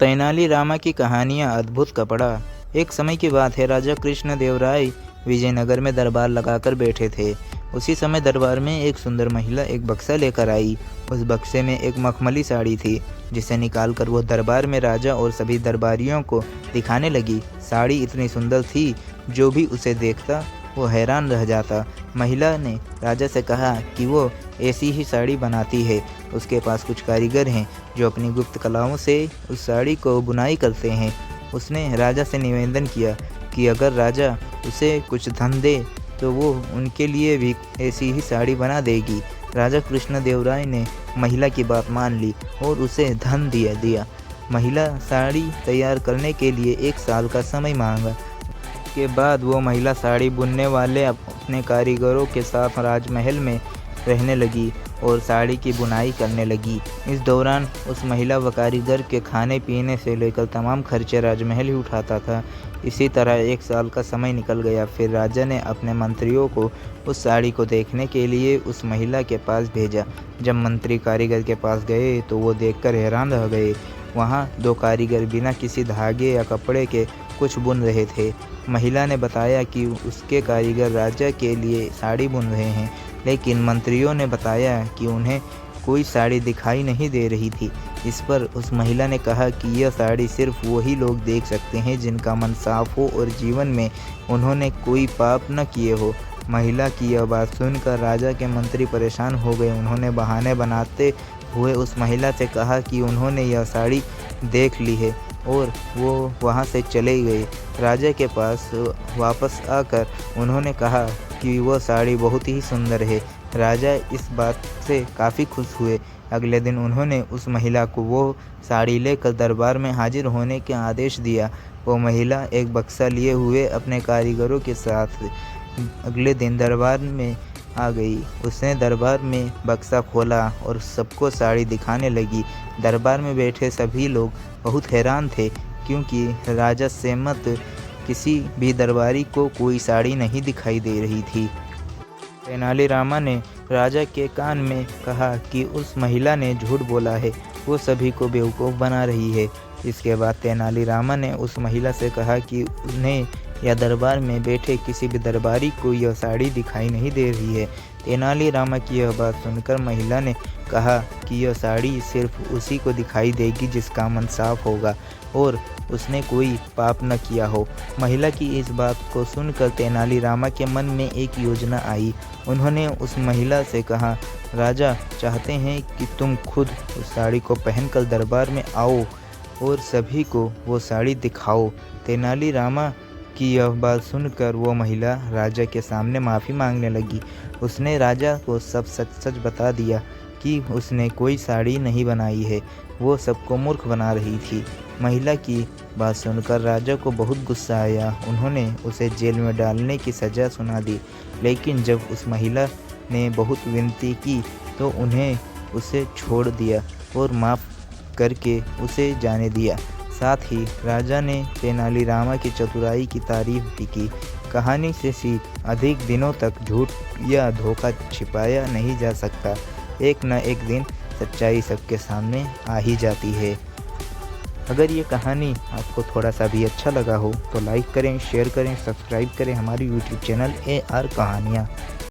तेनालीरामा की कहानियाँ अद्भुत कपड़ा। एक समय की बात है, राजा कृष्णदेवराय विजयनगर में दरबार लगाकर बैठे थे। उसी समय दरबार में एक सुंदर महिला एक बक्सा लेकर आई। उस बक्से में एक मखमली साड़ी थी, जिसे निकालकर वो दरबार में राजा और सभी दरबारियों को दिखाने लगी। साड़ी इतनी सुंदर थी, जो भी उसे देखता वो हैरान रह जाता। महिला ने राजा से कहा कि वो ऐसी ही साड़ी बनाती है। उसके पास कुछ कारीगर हैं जो अपनी गुप्त कलाओं से उस साड़ी को बुनाई करते हैं। उसने राजा से निवेदन किया कि अगर राजा उसे कुछ धन दे तो वो उनके लिए भी ऐसी ही साड़ी बना देगी। राजा कृष्णदेवराय ने महिला की बात मान ली और उसे धन दिया। महिला साड़ी तैयार करने के लिए 1 साल का समय मांगा। के बाद वो महिला साड़ी बुनने वाले अपने कारीगरों के साथ राजमहल में रहने लगी और साड़ी की बुनाई करने लगी। इस दौरान उस महिला व कारीगर के खाने पीने से लेकर तमाम खर्चे राजमहल ही उठाता था। इसी तरह 1 साल का समय निकल गया। फिर राजा ने अपने मंत्रियों को उस साड़ी को देखने के लिए उस महिला के पास भेजा। जब मंत्री कारीगर के पास गए तो वो देखकर हैरान रह गए। वहाँ 2 कारीगर बिना किसी धागे या कपड़े के कुछ बुन रहे थे। महिला ने बताया कि उसके कारीगर राजा के लिए साड़ी बुन रहे हैं, लेकिन मंत्रियों ने बताया कि उन्हें कोई साड़ी दिखाई नहीं दे रही थी। इस पर उस महिला ने कहा कि यह साड़ी सिर्फ वही लोग देख सकते हैं जिनका मन साफ हो और जीवन में उन्होंने कोई पाप न किए हो। महिला की यह बात सुनकर राजा के मंत्री परेशान हो गए। उन्होंने बहाने बनाते हुए उस महिला से कहा कि उन्होंने यह साड़ी देख ली है और वो वहाँ से चले गए। राजा के पास वापस आकर उन्होंने कहा कि वह साड़ी बहुत ही सुंदर है। राजा इस बात से काफ़ी खुश हुए। अगले दिन उन्होंने उस महिला को वो साड़ी लेकर दरबार में हाजिर होने के आदेश दिया। वो महिला एक बक्सा लिए हुए अपने कारीगरों के साथ अगले दिन दरबार में आ गई। उसने दरबार में बक्सा खोला और सबको साड़ी दिखाने लगी। दरबार में बैठे सभी लोग बहुत हैरान थे, क्योंकि राजा से मत किसी भी दरबारी को कोई साड़ी नहीं दिखाई दे रही थी। तेनालीरामा ने राजा के कान में कहा कि उस महिला ने झूठ बोला है, वो सभी को बेवकूफ़ बना रही है। इसके बाद तेनालीरामा ने उस महिला से कहा कि उन्हें या दरबार में बैठे किसी भी दरबारी को यह साड़ी दिखाई नहीं दे रही है। तेनालीरामा की यह बात सुनकर महिला ने कहा कि यह साड़ी सिर्फ उसी को दिखाई देगी जिसका मन साफ होगा और उसने कोई पाप न किया हो। महिला की इस बात को सुनकर तेनालीरामा के मन में एक योजना आई। उन्होंने उस महिला से कहा, राजा चाहते हैं कि तुम खुद उस साड़ी को पहनकर दरबार में आओ और सभी को वो साड़ी दिखाओ। तेनालीरामा की यह बात सुनकर वो महिला राजा के सामने माफ़ी मांगने लगी। उसने राजा को सब सच बता दिया कि उसने कोई साड़ी नहीं बनाई है, वो सबको मूर्ख बना रही थी। महिला की बात सुनकर राजा को बहुत गुस्सा आया। उन्होंने उसे जेल में डालने की सज़ा सुना दी, लेकिन जब उस महिला ने बहुत विनती की तो उन्हें उसे छोड़ दिया और माफ़ करके उसे जाने दिया। साथ ही राजा ने तेनालीरामा की चतुराई की तारीफ भी की। कहानी से सीख, अधिक दिनों तक झूठ या धोखा छिपाया नहीं जा सकता। एक न एक दिन सच्चाई सबके सामने आ ही जाती है। अगर ये कहानी आपको थोड़ा सा भी अच्छा लगा हो तो लाइक करें, शेयर करें, सब्सक्राइब करें हमारी YouTube चैनल AR कहानियाँ।